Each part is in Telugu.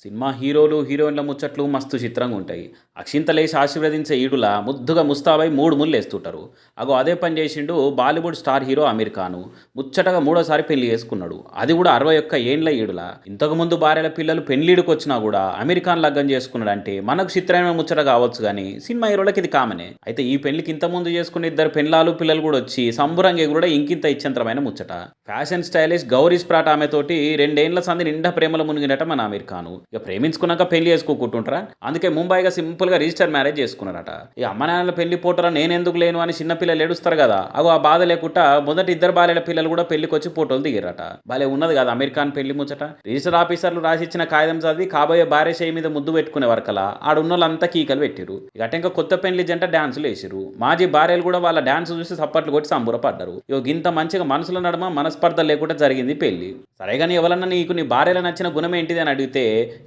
సినిమా హీరోలు, హీరోయిన్ల ముచ్చట్లు మస్తు చిత్రంగా ఉంటాయి. అక్షింతలేసి ఆశీర్వదించే ఈడుల ముద్దుగా ముస్తాబై 3 ముళ్ళేస్తుంటారు. అగో అదే పని చేసిండు బాలీవుడ్ స్టార్ హీరో అమీర్ ఖాను. ముచ్చటగా మూడోసారి పెళ్లి చేసుకున్నాడు. అది కూడా 61 ఏండ్ల ఈడుల. ఇంతకుముందు భార్యల పిల్లలు పెళ్లిడికొచ్చినా కూడా అమీర్ ఖాన్ లగ్గం చేసుకున్నాడంటే మనకు చిత్రమైన ముచ్చట కావచ్చు గానీ, సినిమా హీరోలకి ఇది కామనే. అయితే ఈ పెళ్లికి ఇంతకుముందు చేసుకున్న ఇద్దరు పెండ్లాలు, పిల్లలు కూడా వచ్చి సంబురంగా ఎగురుడే ఇంకింత ఇచ్చంతరమైన ముచ్చట. ఫ్యాషన్ స్టైలిస్ట్ గౌరీ స్ప్రాట్ ఆమెతోటి 2 ఏండ్ల సంధి నిండా ప్రేమలో మునిగినట మన అమీర్ ఖాన్. ఇక ప్రేమించుకున్నాక పెళ్లి చేసుకోకుంటుంటారా, అందుకే ముంబైగా సింపుల్గా రిజిస్టర్ మ్యారేజ్ చేసుకున్నారట. ఈ అమ్మ నాన్నల పెళ్లి పోటరా నేనెందుకు లేను అని చిన్నపిల్లలు ఏడుస్తారు కదా, అగో ఆ బాధ లేకుండా మొదటి ఇద్దరు భార్యల పిల్లలు కూడా పెళ్లికి వచ్చి ఫోటోలు దిగారట. భలే ఉన్నది కదా అమీర్ ఖాన్ పెళ్లి ముచ్చట. రిజిస్టర్ ఆఫీసర్లు రాసిచ్చిన కాగితం చదివి కాబోయే భార్య చేయి మీద ముద్దు పెట్టుకునే వరకలా ఆడున్నోళ్ళంతా కీకలు పెట్టిరు. ఇక ఇంకా కొత్త పెళ్లి జంట డాన్సులు వేసిరు. మాజీ భార్యలు కూడా వాళ్ళ డాన్స్ చూసి సప్పట్లు కొట్టి సంబురపడ్డారు. ఇక ఇంత మంచిగా మనసుల నడుమ మనస్పర్ధ లేకుండా జరిగింది పెళ్లి. సరే కానీ ఎవరన్నా నీకు నీ భార్యలో నచ్చిన గుణం ఏంటిది అని అడిగితే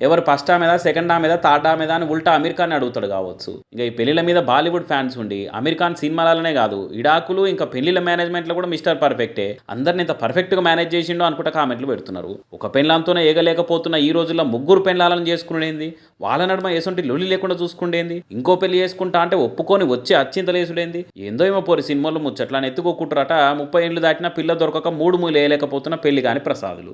ఎవరు ఫస్ట్ ఆమెదా, సెకండ్ ఆమెదా, థర్డ్ ఆమెదా అని ఉల్టా అమీర్ ఖాన్ అడుగుతాడు కావచ్చు. ఇంకా ఈ పెళ్లిల మీద బాలీవుడ్ ఫ్యాన్స్ ఉండి అమీర్ ఖాన్ సినిమాలనే కాదు ఇడాకులు ఇంకా పెళ్లిల మేనేజ్మెంట్ లో కూడా మిస్టర్ పర్ఫెక్టే. అందరిని ఇంత పర్ఫెక్ట్ గా మేనేజ్ చేసిండో అనుకుంటా కామెంట్లు పెడుతున్నారు. ఒక పెళ్లాంతోనే ఏగలేకపోతున్న ఈ రోజుల్లో ముగ్గురు పెళ్లాలను చేసుకునేది, వాళ్ళ నడుమ ఏసొంటి లొల్లి లేకుండా చూసుకుండేంది, ఇంకో పెళ్లి చేసుకుంటా అంటే ఒప్పుకొని వచ్చి అచ్చింతలేసుడేంది. ఏందో ఏమో పోరి సినిమాలో ముచ్చట్లా ఎత్తుకోకుంటారట. 30 ఏళ్ళు దాటినా పిల్ల దొరకక 3 మూలు వేయలేకపోతున్న పెళ్లి కాని ప్రసాదులు.